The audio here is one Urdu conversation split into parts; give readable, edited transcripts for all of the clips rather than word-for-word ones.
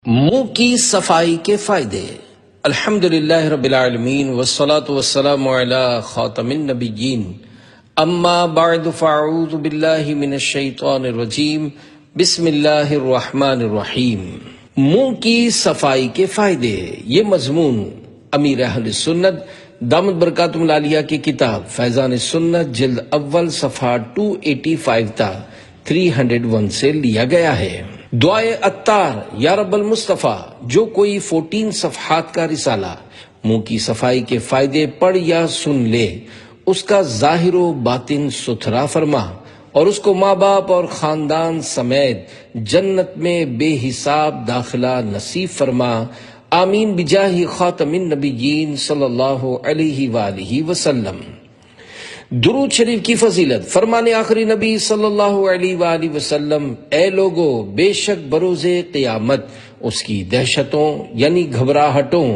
منہ کی صفائی کے فائدے۔ الحمدللہ رب العالمین والصلاة والسلام علی خاتم النبیین، اما بعد فاعوذ باللہ من الشیطان الرجیم، بسم اللہ الرحمن الرحیم۔ منہ کی صفائی کے فائدے، یہ مضمون امیر اہل سنت دامت برکاتہم العالیہ کی کتاب فیضان سنت جلد اول صفحہ 285 تا 301 سے لیا گیا ہے۔ دعائے عطار یا رب المصطفیٰ، جو کوئی 14 صفحات کا رسالہ منہ کی صفائی کے فائدے پڑھ یا سن لے، اس کا ظاہر و باطن ستھرا فرما اور اس کو ماں باپ اور خاندان سمیت جنت میں بے حساب داخلہ نصیب فرما، آمین بجاہ خاتم النبیین صلی اللہ علیہ وآلہ وسلم۔ درود شریف کی فضیلت، فرمان آخری نبی صلی اللہ علیہ وآلہ وسلم، اے لوگو، بے شک بروز قیامت اس کی دہشتوں یعنی گھبراہٹوں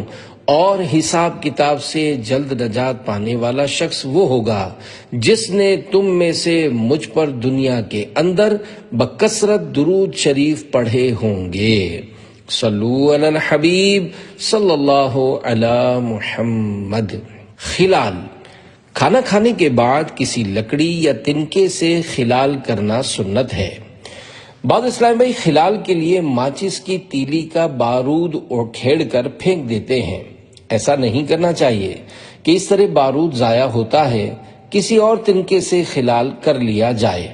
اور حساب کتاب سے جلد نجات پانے والا شخص وہ ہوگا جس نے تم میں سے مجھ پر دنیا کے اندر بکثرت درود شریف پڑھے ہوں گے۔ صلو علی الحبیب صلی اللہ علی محمد۔ خلال، کھانا کھانے کے بعد کسی لکڑی یا تنکے سے خلال کرنا سنت ہے۔ بعض اسلام بھائی خلال کے لیے ماچس کی تیلی کا بارود اکھیڑ کر پھینک دیتے ہیں۔ ایسا نہیں کرنا چاہیے کہ اس طرح بارود ضائع ہوتا ہے۔ کسی اور تنکے سے خلال کر لیا جائے۔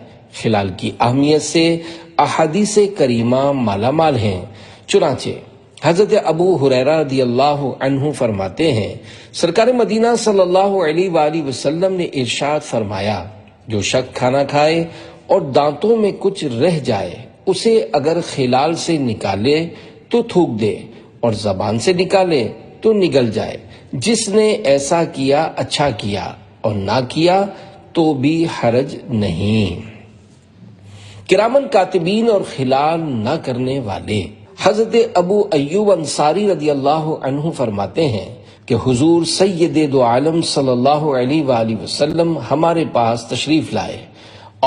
خلال کی اہمیت سے احادیث کریمہ مالا مال ہیں۔ چنانچہ حضرت ابو ہریرہ رضی اللہ عنہ فرماتے ہیں، سرکار مدینہ صلی اللہ علیہ وآلہ وسلم نے ارشاد فرمایا، جو شخص کھانا کھائے اور دانتوں میں کچھ رہ جائے، اسے اگر خلال سے نکالے تو تھوک دے اور زبان سے نکالے تو نگل جائے۔ جس نے ایسا کیا اچھا کیا، اور نہ کیا تو بھی حرج نہیں۔ کرامن کاتبین اور خلال نہ کرنے والے، حضرت ابو ایوب انصاری رضی اللہ عنہ فرماتے ہیں کہ حضور سید دو عالم صلی اللہ علیہ وآلہ وسلم ہمارے پاس تشریف لائے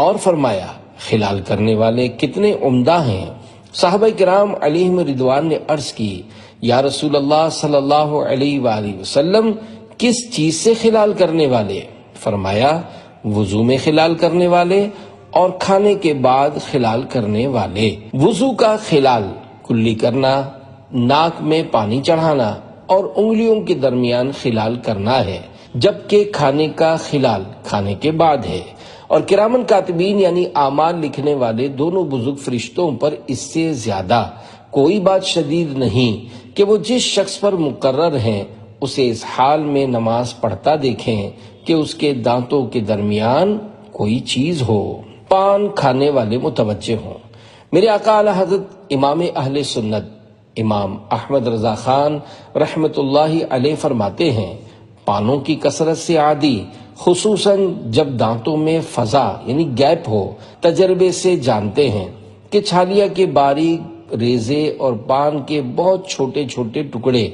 اور فرمایا، خلال کرنے والے کتنے عمدہ ہیں۔ صحابہ کرام علیہم رضوان نے عرض کی، یا رسول اللہ صلی اللہ علیہ وآلہ وسلم، کس چیز سے خلال کرنے والے؟ فرمایا، وضو میں خلال کرنے والے اور کھانے کے بعد خلال کرنے والے۔ وضو کا خلال کلی کرنا، ناک میں پانی چڑھانا اور انگلیوں کے درمیان خلال کرنا ہے، جبکہ کھانے کا خلال کھانے کے بعد ہے۔ اور کرامن کاتبین یعنی اعمال لکھنے والے دونوں بزرگ فرشتوں پر اس سے زیادہ کوئی بات شدید نہیں کہ وہ جس شخص پر مقرر ہیں اسے اس حال میں نماز پڑھتا دیکھیں کہ اس کے دانتوں کے درمیان کوئی چیز ہو۔ پان کھانے والے متوجہ ہوں۔ میرے آقا اعلی حضرت امام اہل سنت امام احمد رضا خان رحمت اللہ علیہ فرماتے ہیں، پانوں کی کثرت سے عادی، خصوصاً جب دانتوں میں فضا یعنی گیپ ہو، تجربے سے جانتے ہیں کہ چھالیا کے باریک ریزے اور پان کے بہت چھوٹے چھوٹے ٹکڑے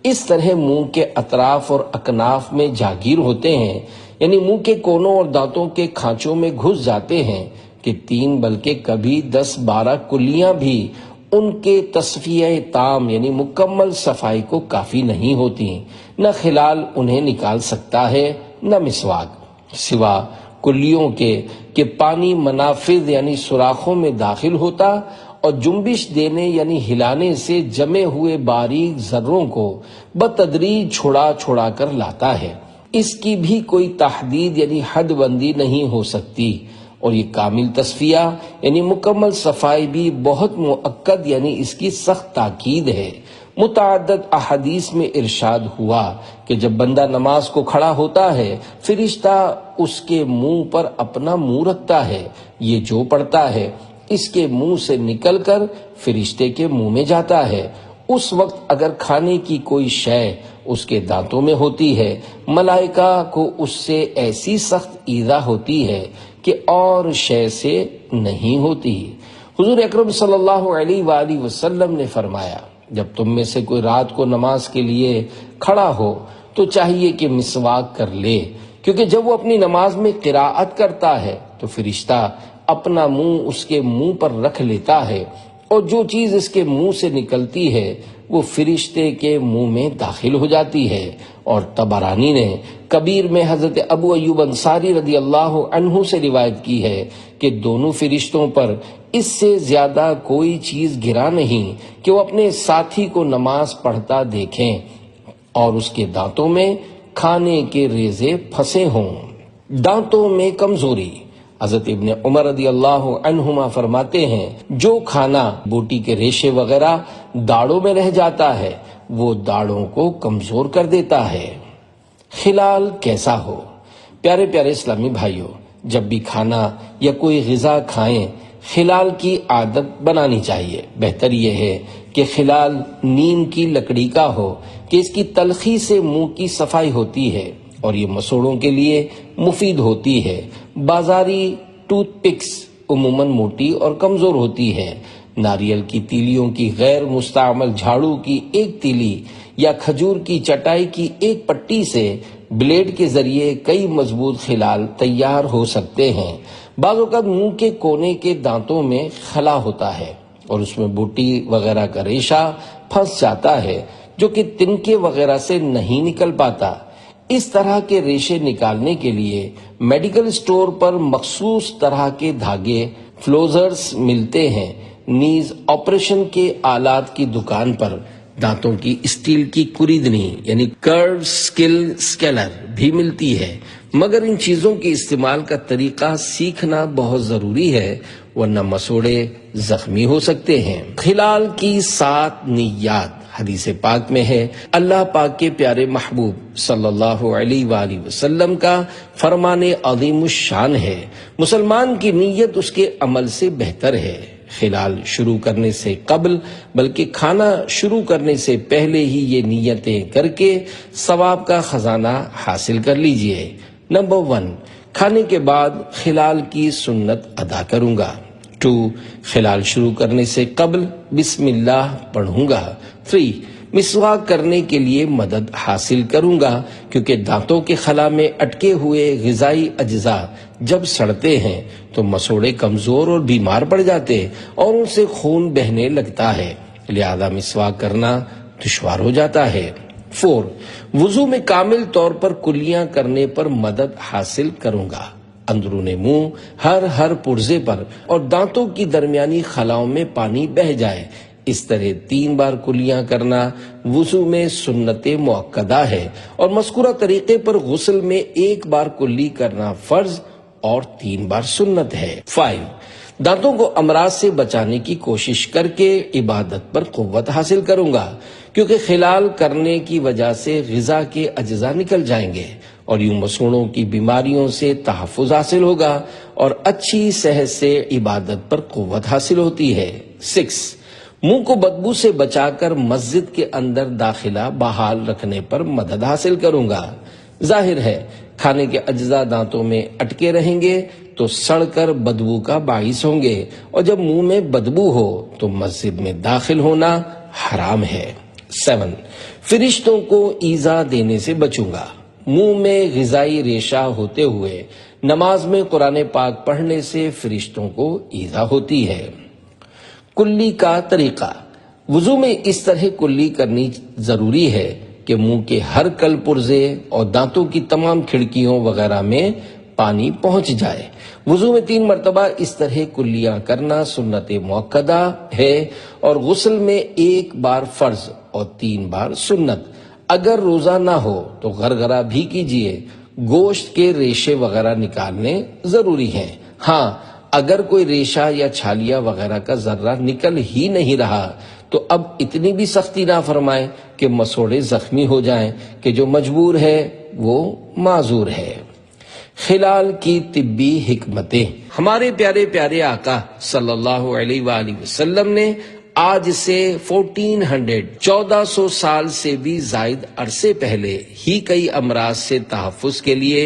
اس طرح منہ کے اطراف اور اکناف میں جاگیر ہوتے ہیں، یعنی منہ کے کونوں اور دانتوں کے کھانچوں میں گھس جاتے ہیں کہ 3 بلکہ کبھی 10-12 کلیاں بھی ان کے تصفیہ تام یعنی مکمل صفائی کو کافی نہیں ہوتی۔ نہ خلال انہیں نکال سکتا ہے نہ مسواک، سوا کلیوں کے کہ پانی منافذ یعنی سوراخوں میں داخل ہوتا اور جنبش دینے یعنی ہلانے سے جمے ہوئے باریک ذروں کو بتدریج چھڑا چھڑا کر لاتا ہے۔ اس کی بھی کوئی تحدید یعنی حد بندی نہیں ہو سکتی، اور یہ کامل تصفیہ یعنی مکمل صفائی بھی بہت مؤکد یعنی اس کی سخت تاکید ہے۔ متعدد احادیث میں ارشاد ہوا کہ جب بندہ نماز کو کھڑا ہوتا ہے، فرشتہ اس کے منہ پر اپنا منہ رکھتا ہے، یہ جو پڑھتا ہے اس کے منہ سے نکل کر فرشتے کے منہ میں جاتا ہے۔ اس وقت اگر کھانے کی کوئی شے اس کے دانتوں میں ہوتی ہے، ملائکہ کو اس سے ایسی سخت ایذا ہوتی ہے کہ اور شے سے نہیں ہوتی۔ حضور اکرم صلی اللہ علیہ وآلہ وسلم نے فرمایا، جب تم میں سے کوئی رات کو نماز کے لیے کھڑا ہو تو چاہیے کہ مسواک کر لے، کیونکہ جب وہ اپنی نماز میں قراءت کرتا ہے تو فرشتہ اپنا منہ اس کے منہ پر رکھ لیتا ہے اور جو چیز اس کے منہ سے نکلتی ہے وہ فرشتے کے منہ میں داخل ہو جاتی ہے۔ اور طبرانی نے کبیر میں حضرت ابو ایوب انصاری رضی اللہ عنہ سے روایت کی ہے کہ دونوں فرشتوں پر اس سے زیادہ کوئی چیز گرا نہیں کہ وہ اپنے ساتھی کو نماز پڑھتا دیکھیں اور اس کے دانتوں میں کھانے کے ریزے پھنسے ہوں۔ دانتوں میں کمزوری، حضرت ابن عمر رضی اللہ عنہما فرماتے ہیں جو کھانا بوٹی کے ریشے وغیرہ داڑوں میں رہ جاتا ہے وہ داڑوں کو کمزور کر دیتا ہے۔ خلال کیسا ہو؟ پیارے پیارے اسلامی بھائیوں، جب بھی کھانا یا کوئی غذا کھائیں خلال کی عادت بنانی چاہیے۔ بہتر یہ ہے کہ خلال نیم کی لکڑی کا ہو کہ اس کی تلخی سے منہ کی صفائی ہوتی ہے اور یہ مسوڑوں کے لیے مفید ہوتی ہے۔ بازاری ٹوتھ پکس عموماً موٹی اور کمزور ہوتی ہے۔ ناریل کی تیلیوں کی غیر مستعمل جھاڑو کی ایک تیلی یا کھجور کی چٹائی کی ایک پٹی سے بلیڈ کے ذریعے کئی مضبوط خلال تیار ہو سکتے ہیں۔ بعض اوقات منہ کے کونے کے دانتوں میں خلا ہوتا ہے اور اس میں بوٹی وغیرہ کا ریشہ پھنس جاتا ہے جو کہ تنکے وغیرہ سے نہیں نکل پاتا۔ اس طرح کے ریشے نکالنے کے لیے میڈیکل اسٹور پر مخصوص طرح کے دھاگے فلوزرز ملتے ہیں۔ نیز آپریشن کے آلات کی دکان پر دانتوں کی اسٹیل کی کوریدنی یعنی کرو اسکیلر بھی ملتی ہے، مگر ان چیزوں کے استعمال کا طریقہ سیکھنا بہت ضروری ہے ورنہ مسوڑے زخمی ہو سکتے ہیں۔ خلال کی 7 نیات حدیث پاک میں ہے۔ اللہ پاک کے پیارے محبوب صلی اللہ علیہ وآلہ وسلم کا فرمان عظیم الشان ہے، مسلمان کی نیت اس کے عمل سے بہتر ہے۔ خلال شروع کرنے سے قبل بلکہ کھانا شروع کرنے سے پہلے ہی یہ نیتیں کر کے ثواب کا خزانہ حاصل کر لیجئے۔ نمبر 1، کھانے کے بعد خلال کی سنت ادا کروں گا۔ 2، خلال شروع کرنے سے قبل بسم اللہ پڑھوں گا۔ 3، مسواک کرنے کے لیے مدد حاصل کروں گا کیونکہ دانتوں کے خلا میں اٹکے ہوئے غذائی اجزاء جب سڑتے ہیں تو مسوڑے کمزور اور بیمار پڑ جاتے اور ان سے خون بہنے لگتا ہے، لہذا مسواک کرنا دشوار ہو جاتا ہے۔ 4، وضو میں کامل طور پر کلیاں کرنے پر مدد حاصل کروں گا۔ اندرون منہ ہر پرزے پر اور دانتوں کی درمیانی خلاؤں میں پانی بہہ جائے، اس طرح 3 بار کلیاں کرنا وضو میں سنت مؤکدہ ہے اور مذکورہ طریقے پر غسل میں 1 بار کلی کرنا فرض اور 3 بار سنت ہے۔ 5، دانتوں کو امراض سے بچانے کی کوشش کر کے عبادت پر قوت حاصل کروں گا کیونکہ خلال کرنے کی وجہ سے غذا کے اجزاء نکل جائیں گے اور یوں مسوڑوں کی بیماریوں سے تحفظ حاصل ہوگا اور اچھی صحت سے عبادت پر قوت حاصل ہوتی ہے۔ 6، منہ کو بدبو سے بچا کر مسجد کے اندر داخلہ بحال رکھنے پر مدد حاصل کروں گا۔ ظاہر ہے کھانے کے اجزاء دانتوں میں اٹکے رہیں گے تو سڑ کر بدبو کا باعث ہوں گے اور جب منہ میں بدبو ہو تو مسجد میں داخل ہونا حرام ہے۔ 7، فرشتوں کو ایذا دینے سے بچوں گا۔ منہ میں غذائی ریشہ ہوتے ہوئے نماز میں قرآن پاک پڑھنے سے فرشتوں کو ایذا ہوتی ہے۔ کلی کا طریقہ، وضو میں اس طرح کلی کرنی ضروری ہے کہ منہ کے ہر کل پرزے اور دانتوں کی تمام کھڑکیوں وغیرہ میں پانی پہنچ جائے۔ وضو میں 3 مرتبہ اس طرح کلیاں کرنا سنت مؤکدہ ہے اور غسل میں 1 بار فرض اور 3 بار سنت۔ اگر روزہ نہ ہو تو غرغرہ بھی کیجیے۔ گوشت کے ریشے وغیرہ نکالنے ضروری ہیں۔ ہاں، اگر کوئی ریشہ یا چھالیہ وغیرہ کا ذرہ نکل ہی نہیں رہا تو اب اتنی بھی سختی نہ فرمائیں کہ مسوڑے زخمی ہو جائیں کہ جو مجبور ہے وہ معذور ہے۔ خلال کی طبی حکمتیں، ہمارے پیارے پیارے آقا صلی اللہ علیہ وآلہ وسلم نے آج سے 1400 سال سے بھی زائد عرصے پہلے ہی کئی امراض سے تحفظ کے لیے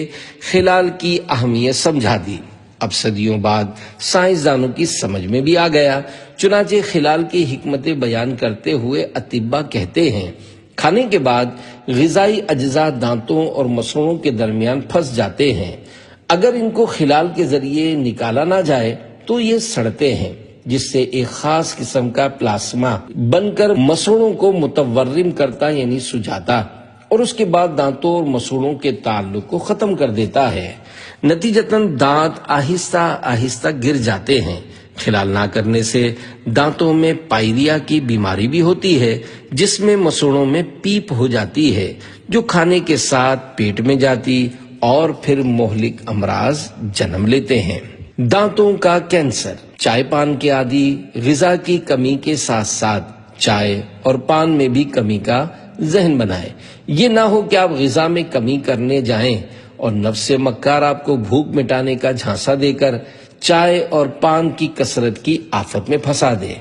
خلال کی اہمیت سمجھا دی۔ اب صدیوں بعد سائنسدانوں کی سمجھ میں بھی آ گیا، چنانچہ خلال کی حکمتیں بیان کرتے ہوئے اطباء کہتے ہیں کھانے کے بعد غذائی اجزاء دانتوں اور مسوڑوں کے درمیان پھنس جاتے ہیں، اگر ان کو خلال کے ذریعے نکالا نہ جائے تو یہ سڑتے ہیں، جس سے ایک خاص قسم کا پلاسما بن کر مسوڑوں کو متورم کرتا یعنی سجاتا اور اس کے بعد دانتوں اور مسوڑوں کے تعلق کو ختم کر دیتا ہے۔ نتیجتاً دانت آہستہ آہستہ گر جاتے ہیں۔ خلال نہ کرنے سے دانتوں میں پائریا کی بیماری بھی ہوتی ہے، جس میں مسوڑوں میں پیپ ہو جاتی ہے جو کھانے کے ساتھ پیٹ میں جاتی اور پھر مہلک امراض جنم لیتے ہیں۔ دانتوں کا کینسر۔ چائے پان کے عادی غذا کی کمی کے ساتھ ساتھ چائے اور پان میں بھی کمی کا ذہن بنائیں۔ یہ نہ ہو کہ آپ غذا میں کمی کرنے جائیں اور نفس مکار آپ کو بھوک مٹانے کا جھانسا دے کر چائے اور پان کی کثرت کی آفت میں پھنسا دے۔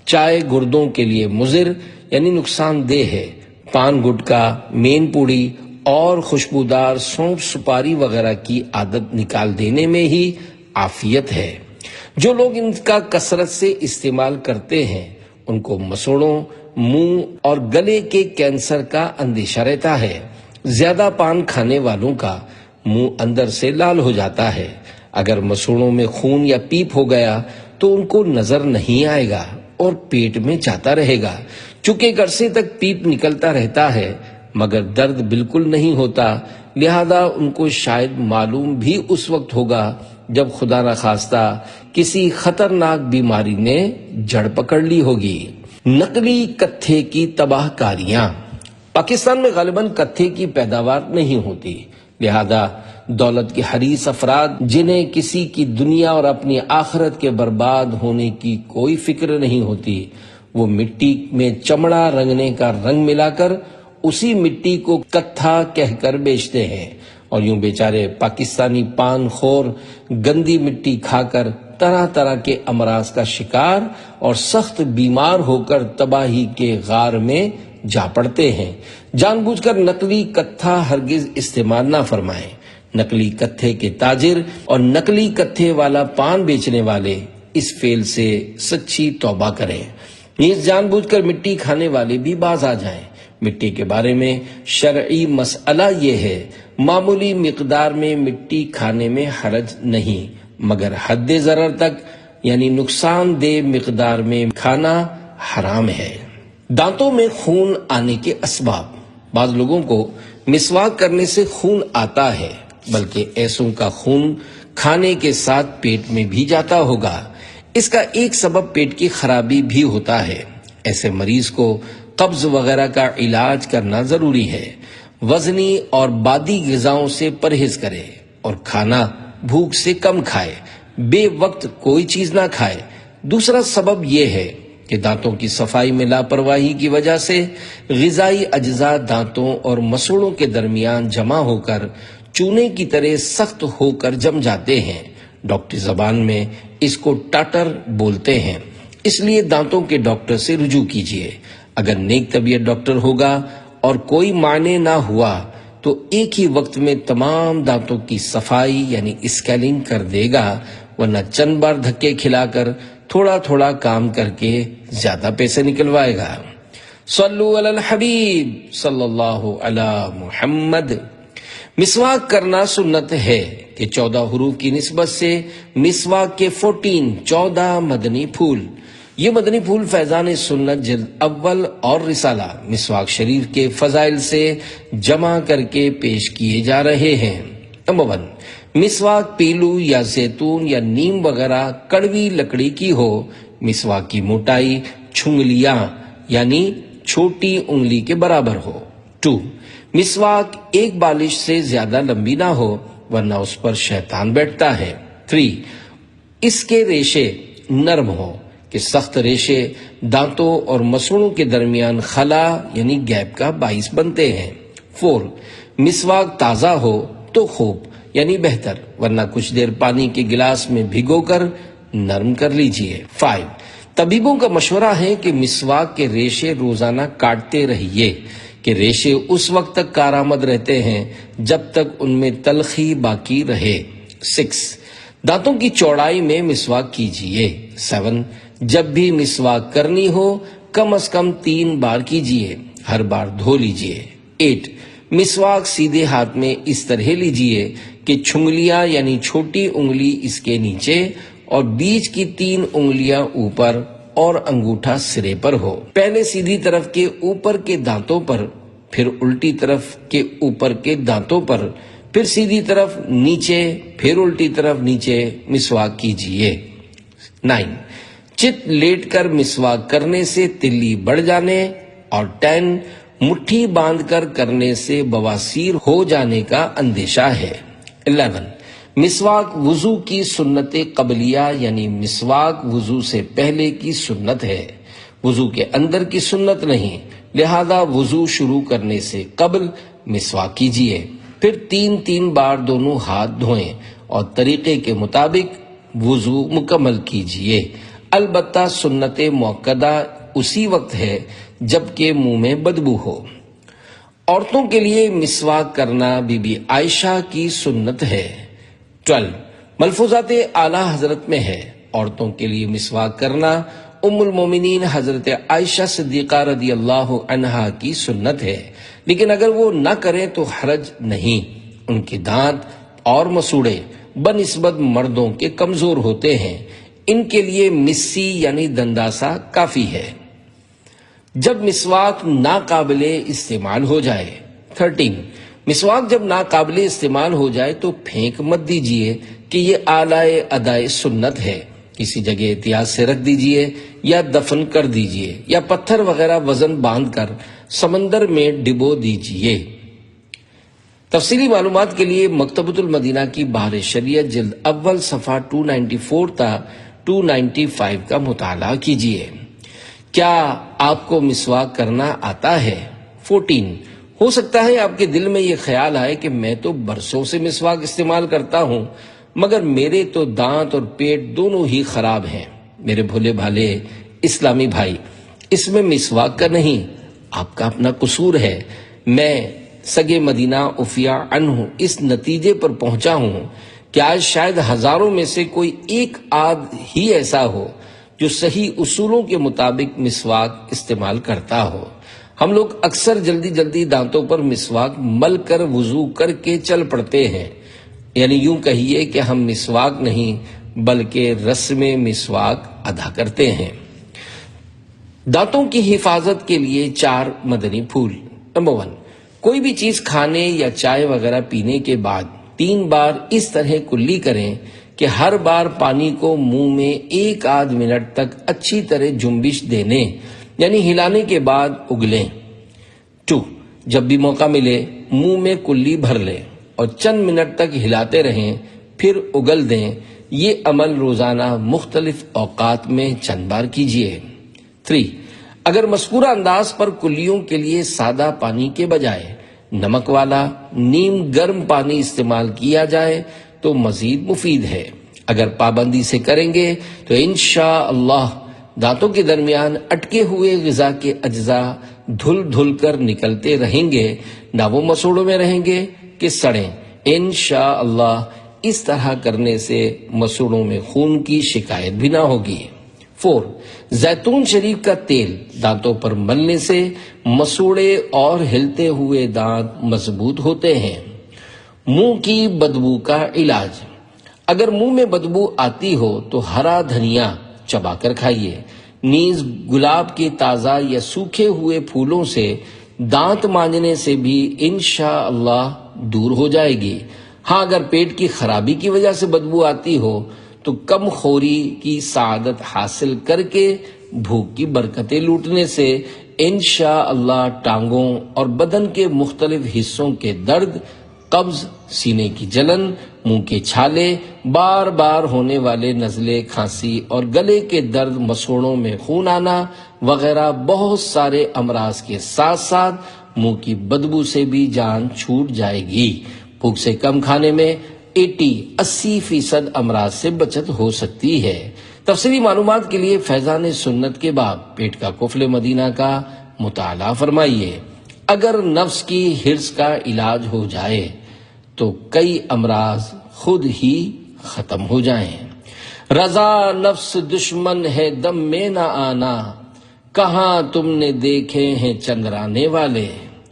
چائے گردوں کے لیے مضر یعنی نقصان دہ ہے۔ پان گٹکا، مین پوڑی اور خوشبودار سونف سپاری وغیرہ کی عادت نکال دینے میں ہی عافیت ہے۔ جو لوگ ان کا کثرت سے استعمال کرتے ہیں ان کو مسوڑوں، منہ اور گلے کے کینسر کا اندیشہ رہتا ہے۔ زیادہ پان کھانے والوں کا منہ اندر سے لال ہو جاتا ہے۔ اگر مسوڑوں میں خون یا پیپ ہو گیا تو ان کو نظر نہیں آئے گا اور پیٹ میں جاتا رہے گا۔ چونکہ ایک عرصے تک پیپ نکلتا رہتا ہے مگر درد بالکل نہیں ہوتا، لہذا ان کو شاید معلوم بھی اس وقت ہوگا جب خدا نخواستہ کسی خطرناک بیماری نے جڑ پکڑ لی ہوگی۔ نقلی کتھے کی تباہ کاریاں۔ پاکستان میں غالباً کتھے کی پیداوار نہیں ہوتی، لہذا دولت کے حریص افراد جنہیں کسی کی دنیا اور اپنی آخرت کے برباد ہونے کی کوئی فکر نہیں ہوتی، وہ مٹی میں چمڑا رنگنے کا رنگ ملا کر اسی مٹی کو کتھا کہہ کر بیچتے ہیں اور یوں بیچارے پاکستانی پان خور گندی مٹی کھا کر طرح طرح کے امراض کا شکار اور سخت بیمار ہو کر تباہی کے غار میں جا پڑتے ہیں۔ جان بوجھ کر نقلی کتھا ہرگز استعمال نہ فرمائیں۔ نقلی کتھے کے تاجر اور نقلی کتھے والا پان بیچنے والے اس فعل سے سچی توبہ کریں۔ نیز جان بوجھ کر مٹی کھانے والے بھی باز آ جائیں۔ مٹی کے بارے میں شرعی مسئلہ یہ ہے، معمولی مقدار میں مٹی کھانے میں حرج نہیں، مگر حد ضرر تک یعنی نقصان دہ مقدار میں کھانا حرام ہے۔ دانتوں میں خون آنے کے اسباب۔ بعض لوگوں کو مسواک کرنے سے خون آتا ہے، بلکہ ایسوں کا خون کھانے کے ساتھ پیٹ میں بھی جاتا ہوگا۔ اس کا ایک سبب پیٹ کی خرابی بھی ہوتا ہے۔ ایسے مریض کو قبض وغیرہ کا علاج کرنا ضروری ہے۔ وزنی اور بادی غذاؤں سے پرہیز کرے اور کھانا بھوک سے کم کھائے، بے وقت کوئی چیز نہ کھائے۔ دوسرا سبب یہ ہے کہ دانتوں کی صفائی میں لاپرواہی کی وجہ سے غذائی اجزاء دانتوں اور مسوڑوں کے درمیان جمع ہو کر چونے کی طرح سخت ہو کر جم جاتے ہیں۔ ڈاکٹری زبان میں اس کو ٹاٹر بولتے ہیں۔ اس لیے دانتوں کے ڈاکٹر سے رجوع کیجیے۔ اگر نیک طبیعت ڈاکٹر ہوگا اور کوئی معنی نہ ہوا تو ایک ہی وقت میں تمام دانتوں کی صفائی یعنی اسکیلنگ کر دے گا، ورنہ چند بار دھکے کھلا کر تھوڑا تھوڑا کام کر کے زیادہ پیسے نکلوائے گا۔ صلو علی الحبیب صلی اللہ علی محمد۔ مسواک کرنا سنت ہے کہ 14 حروف کی نسبت سے مسواک کے 14 مدنی پھول۔ یہ مدنی پھول فیضان سنت جلد اول اور رسالہ مسواک شریف کے فضائل سے جمع کر کے پیش کیے جا رہے ہیں۔ نمبر 1، مسواک پیلو یا زیتون یا نیم وغیرہ کڑوی لکڑی کی ہو۔ مسواک کی موٹائی چھنگلیاں یعنی چھوٹی انگلی کے برابر ہو۔ 2، مسواک ایک بالش سے زیادہ لمبی نہ ہو ورنہ اس پر شیطان بیٹھتا ہے۔ 3، اس کے ریشے نرم ہو کہ سخت ریشے دانتوں اور مسوڑوں کے درمیان خلا یعنی گیپ کا باعث بنتے ہیں۔ 4، مسواک تازہ ہو تو خوب یعنی بہتر، ورنہ کچھ دیر پانی کے گلاس میں بھگو کر نرم کر لیجئے۔ 5، طبیبوں کا مشورہ ہے کہ مسواک کے ریشے روزانہ کاٹتے رہیے کہ ریشے اس وقت تک کارآمد رہتے ہیں جب تک ان میں تلخی باقی رہے۔ 6، دانتوں کی چوڑائی میں مسواک کیجئے۔ 7، جب بھی مسواک کرنی ہو کم از کم 3 بار کیجئے، ہر بار دھو لیجئے۔ 8، مسواک سیدھے ہاتھ میں اس طرح لیجئے کہ چھنگلیاں یعنی چھوٹی انگلی اس کے نیچے اور بیچ کی 3 انگلیاں اوپر اور انگوٹھا سرے پر ہو۔ پہلے سیدھی طرف کے اوپر کے دانتوں پر، پھر الٹی طرف کے اوپر کے دانتوں پر، پھر سیدھی طرف نیچے، پھر الٹی طرف نیچے مسواک کیجیے۔ 9، چت لیٹ کر مسواک کرنے سے تلی بڑھ جانے، اور 10، مٹھی باندھ کر کرنے سے بواسیر ہو جانے کا اندیشہ ہے۔ 11، مسواک وضو کی سنت قبلیہ یعنی مسواک وضو سے پہلے کی سنت ہے، وضو کے اندر کی سنت نہیں، لہذا وضو شروع کرنے سے قبل مسواک کیجیے، پھر 3 بار دونوں ہاتھ دھوئیں اور طریقے کے مطابق وضو مکمل کیجیے۔ البتہ سنت موقدہ اسی وقت ہے جبکہ منہ میں بدبو ہو۔ عورتوں کے لیے مسواک کرنا بی بی عائشہ کی سنت ہے۔ 12، ملفوظات اعلی حضرت میں ہے، عورتوں کے لیے مسواک کرنا ام المومنین حضرت عائشہ صدیقہ رضی اللہ عنہا کی سنت ہے، لیکن اگر وہ نہ کریں تو حرج نہیں۔ ان کے دانت اور مسوڑے بنسبت مردوں کے کمزور ہوتے ہیں، ان کے لیے مسی یعنی دنداسا کافی ہے۔ جب مسواک ناقابل استعمال ہو جائے۔ 13، مسواک جب ناقابل استعمال ہو جائے تو پھینک مت دیجیے کہ یہ اعلی ادائے سنت ہے، کسی جگہ احتیاط سے رکھ دیجیے یا دفن کر دیجیے یا پتھر وغیرہ وزن باندھ کر سمندر میں ڈبو دیجیے۔ تفصیلی معلومات کے لیے مکتبۃ المدینہ کی بحر شریعت جلد اول صفحہ 294 تا 295 کا مطالعہ کیجیے۔ کیا آپ کو مسواک کرنا آتا ہے؟ 14، ہو سکتا ہے آپ کے دل میں یہ خیال آئے کہ میں تو برسوں سے مسواک استعمال کرتا ہوں مگر میرے تو دانت اور پیٹ دونوں ہی خراب ہیں۔ میرے بھولے بھالے اسلامی بھائی، اس میں مسواک کا نہیں، آپ کا اپنا قصور ہے۔ میں سگے مدینہ عفیہ عنہ اس نتیجے پر پہنچا ہوں کہ آج شاید ہزاروں میں سے کوئی ایک آدھ ہی ایسا ہو جو صحیح اصولوں کے مطابق مسواک استعمال کرتا ہو۔ ہم لوگ اکثر جلدی دانتوں پر مسواک مل کر وضو کر کے چل پڑتے ہیں، یعنی یوں کہیے کہ ہم مسواک نہیں بلکہ رسم مسواک ادا کرتے ہیں۔ دانتوں کی حفاظت کے لیے 4 مدنی پھول۔ نمبر 1، کوئی بھی چیز کھانے یا چائے وغیرہ پینے کے بعد 3 بار اس طرح کلی کریں کہ ہر بار پانی کو منہ میں 1 منٹ تک اچھی طرح جنبش دینے یعنی ہلانے کے بعد اگلیں۔ 2، جب بھی موقع ملے منہ میں کلی بھر لیں اور چند منٹ تک ہلاتے رہیں پھر اگل دیں۔ یہ عمل روزانہ مختلف اوقات میں چند بار کیجیے۔ 3، اگر مذکورہ انداز پر کلیوں کے لیے سادہ پانی کے بجائے نمک والا نیم گرم پانی استعمال کیا جائے تو مزید مفید ہے۔ اگر پابندی سے کریں گے تو انشاءاللہ دانتوں کے درمیان اٹکے ہوئے غذا کے اجزاء دھل کر نکلتے رہیں گے، نہ وہ مسوڑوں میں رہیں گے کہ سڑیں۔ انشاءاللہ اس طرح کرنے سے مسوڑوں میں خون کی شکایت بھی نہ ہوگی۔ 4، زیتون شریف کا تیل دانتوں پر ملنے سے مسوڑے اور ہلتے ہوئے دانت مضبوط ہوتے ہیں۔ منہ کی بدبو کا علاج۔ اگر منہ میں بدبو آتی ہو تو ہرا دھنیا چبا کر کھائیے، نیز گلاب کے تازہ یا سوکھے ہوئے پھولوں سے دانت مانجنے سے بھی انشاءاللہ دور ہو جائے گی۔ ہاں اگر پیٹ کی خرابی کی وجہ سے بدبو آتی ہو تو کم خوری کی سعادت حاصل کر کے بھوک کی برکتیں لوٹنے سے انشاءاللہ ٹانگوں اور بدن کے مختلف حصوں کے درد، قبض، سینے کی جلن، منہ کے چھالے، بار بار ہونے والے نزلے، کھانسی اور گلے کے درد، مسوڑوں میں خون آنا وغیرہ بہت سارے امراض کے ساتھ ساتھ منہ کی بدبو سے بھی جان چھوٹ جائے گی۔ بھوک سے کم کھانے میں 80% امراض سے بچت ہو سکتی ہے۔ تفصیلی معلومات کے لیے فیضان سنت کے باب پیٹ کا قفل مدینہ کا مطالعہ فرمائیے۔ اگر نفس کی حرص کا علاج ہو جائے تو کئی امراض خود ہی ختم ہو جائیں۔ رضا نفس دشمن ہے دم میں نہ آنا، کہاں تم نے دیکھے ہیں چندرانے والے۔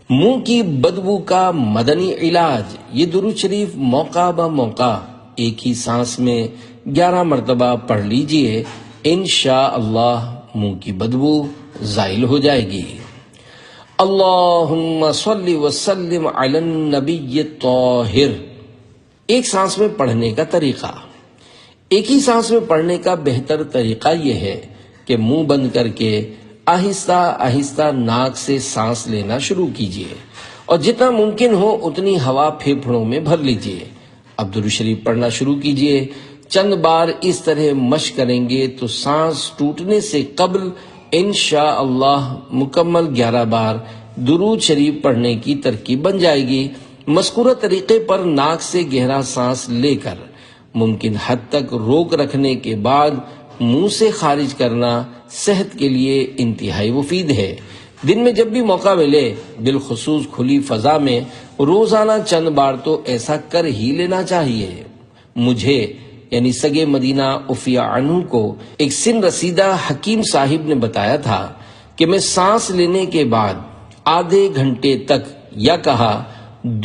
منہ کی بدبو کا مدنی علاج۔ یہ درود شریف موقع بہ موقع ایک ہی سانس میں 11 مرتبہ پڑھ لیجئے، انشاءاللہ منہ کی بدبو زائل ہو جائے گی۔ اللہم صلی وسلم علی النبی الطاہر۔ ایک سانس میں پڑھنے کا طریقہ۔ ایک ہی سانس میں پڑھنے کا بہتر طریقہ یہ ہے کہ منہ بند کر کے آہستہ آہستہ ناک سے سانس لینا شروع کیجیے اور جتنا ممکن ہو اتنی ہوا پھیپھڑوں میں بھر لیجیے۔ اب درود شریف پڑھنا شروع کیجیے۔ چند بار اس طرح مشق کریں گے تو سانس ٹوٹنے سے قبل انشاءاللہ مکمل 11 بار درود شریف پڑھنے کی ترکیب بن جائے گی۔ مذکورہ طریقے پر ناک سے گہرا سانس لے کر ممکن حد تک روک رکھنے کے بعد منہ سے خارج کرنا صحت کے لیے انتہائی مفید ہے۔ دن میں جب بھی موقع ملے، بالخصوص کھلی فضا میں، روزانہ چند بار تو ایسا کر ہی لینا چاہیے۔ مجھے یعنی سگے مدینہ عفیہ عنہ کو ایک سن رسیدہ حکیم صاحب نے بتایا تھا کہ میں سانس لینے کے بعد آدھے گھنٹے تک یا کہا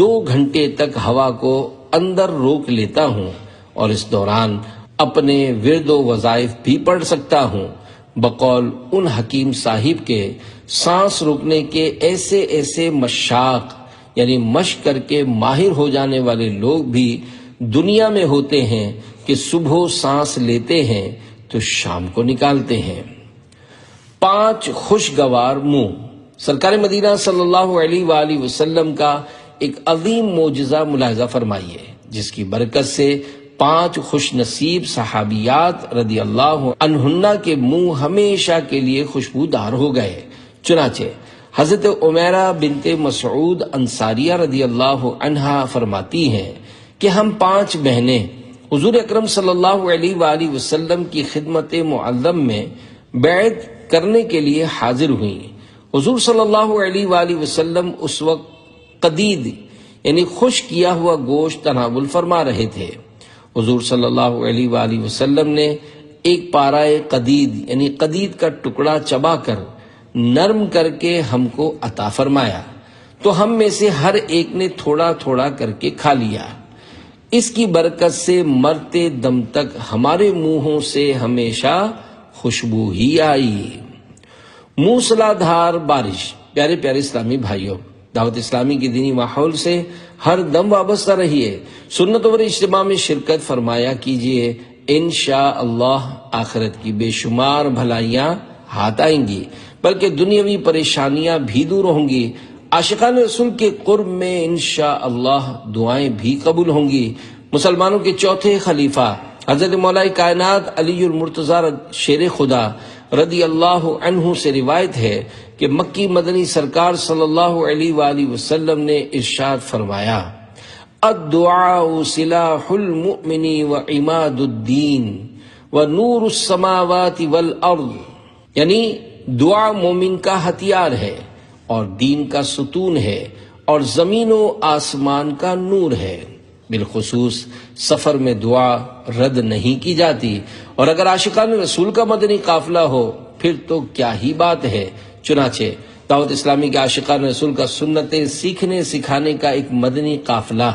2 گھنٹے تک ہوا کو اندر روک لیتا ہوں اور اس دوران اپنے ورد و وظائف بھی پڑھ سکتا ہوں۔ بقول ان حکیم صاحب کے سانس روکنے کے ایسے مشاق یعنی مشق کر کے ماہر ہو جانے والے لوگ بھی دنیا میں ہوتے ہیں کہ صبح سانس لیتے ہیں تو شام کو نکالتے ہیں۔ 5 خوشگوار منہ۔ سرکار مدینہ صلی اللہ علیہ وآلہ وسلم کا ایک عظیم معجزہ ملاحظہ فرمائیے، جس کی برکت سے 5 خوش نصیب صحابیات رضی اللہ عنہن کے منہ ہمیشہ کے لیے خوشبودار ہو گئے۔ چنانچہ حضرت عمیرہ بنت مسعود انصاریہ رضی اللہ عنہا فرماتی ہیں کہ ہم 5 بہنیں حضور اکرم صلی اللہ علیہ وآلہ وسلم کی خدمت معظم میں بیعت کرنے کے لیے حاضر ہوئیں۔ حضور صلی اللہ علیہ وآلہ وسلم اس وقت قدید یعنی خشک کیا ہوا گوشت تناول فرما رہے تھے۔ حضور صلی اللہ علیہ وآلہ وسلم نے ایک پارائے قدید یعنی قدید کا ٹکڑا چبا کر نرم کر کے ہم کو عطا فرمایا تو ہم میں سے ہر ایک نے تھوڑا تھوڑا کر کے کھا لیا۔ اس کی برکت سے مرتے دم تک ہمارے منہوں سے ہمیشہ خوشبو ہی آئی۔ موسلا دھار بارش۔ پیارے پیارے اسلامی بھائیوں، دعوت اسلامی کی دینی ماحول سے ہر دم وابستہ رہیے، سنت اور اجتماع میں شرکت فرمایا کیجیے، انشاءاللہ آخرت کی بے شمار بھلائیاں ہاتھ آئیں گی، بلکہ دنیاوی پریشانیاں بھی دور ہوں گی۔ عاشقان رسول کے قرب میں انشاءاللہ دعائیں بھی قبول ہوں گی۔ مسلمانوں کے چوتھے خلیفہ حضرت مولا کائنات علی المرتضیٰ شیر خدا رضی اللہ عنہ سے روایت ہے کہ مکی مدنی سرکار صلی اللہ علیہ وآلہ وسلم نے ارشاد فرمایا، الدعاء سلاح المؤمن وعماد الدین ونور السماوات والارض، یعنی دعا مومن کا ہتھیار ہے اور دین کا ستون ہے اور زمین و آسمان کا نور ہے۔ بالخصوص سفر میں دعا رد نہیں کی جاتی، اور اگر عاشقان رسول کا مدنی قافلہ ہو پھر تو کیا ہی بات ہے۔ چنانچہ دعوت اسلامی کے عاشقان رسول کا سنتیں سیکھنے سکھانے کا ایک مدنی قافلہ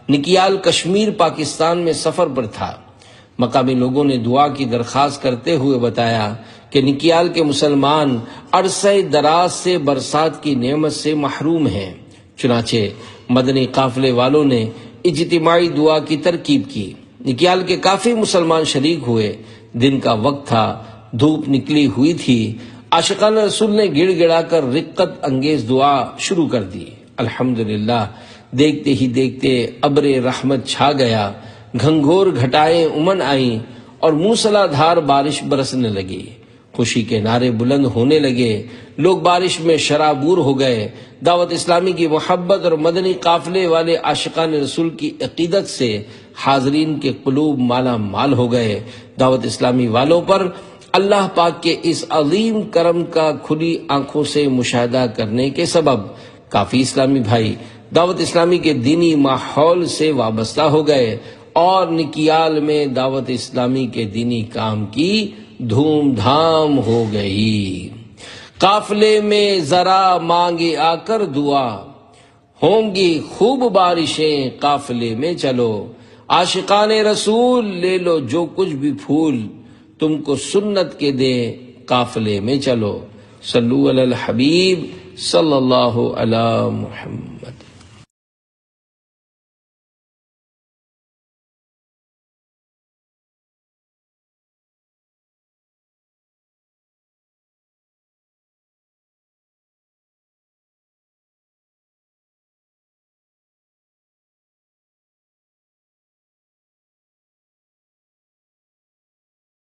نکیال کشمیر پاکستان میں سفر پر تھا۔ مقامی لوگوں نے دعا کی درخواست کرتے ہوئے بتایا کہ نکیال کے مسلمان عرصہ دراز سے برسات کی نعمت سے محروم ہیں۔ چنانچہ مدنی قافلے والوں نے اجتماعی دعا کی ترکیب کی۔ نکیال کے کافی مسلمان شریک ہوئے۔ دن کا وقت تھا، دھوپ نکلی ہوئی تھی۔ عاشقان رسول نے گڑ گڑا کر رقت انگیز دعا شروع کر دی۔ الحمدللہ دیکھتے ہی دیکھتے ابر رحمت چھا گیا، گھنگھور گھٹائیں امن آئیں اور موسلا دھار بارش برسنے لگی۔ خوشی کے نعرے بلند ہونے لگے، لوگ بارش میں شرابور ہو گئے۔ دعوت اسلامی کی محبت اور مدنی قافلے والے عاشقان رسول کی عقیدت سے حاضرین کے قلوب مالا مال ہو گئے۔ دعوت اسلامی والوں پر اللہ پاک کے اس عظیم کرم کا کھلی آنکھوں سے مشاہدہ کرنے کے سبب کافی اسلامی بھائی دعوت اسلامی کے دینی ماحول سے وابستہ ہو گئے اور نکیال میں دعوت اسلامی کے دینی کام کی دھوم دھام ہو گئی۔ قافلے میں ذرا مانگے آ کر دعا، ہوں گی خوب بارشیں قافلے میں چلو، عاشقان رسول لے لو جو کچھ بھی پھول، تم کو سنت کے دے قافلے میں چلو۔ صلو علی الحبیب صلی اللہ علی محمد۔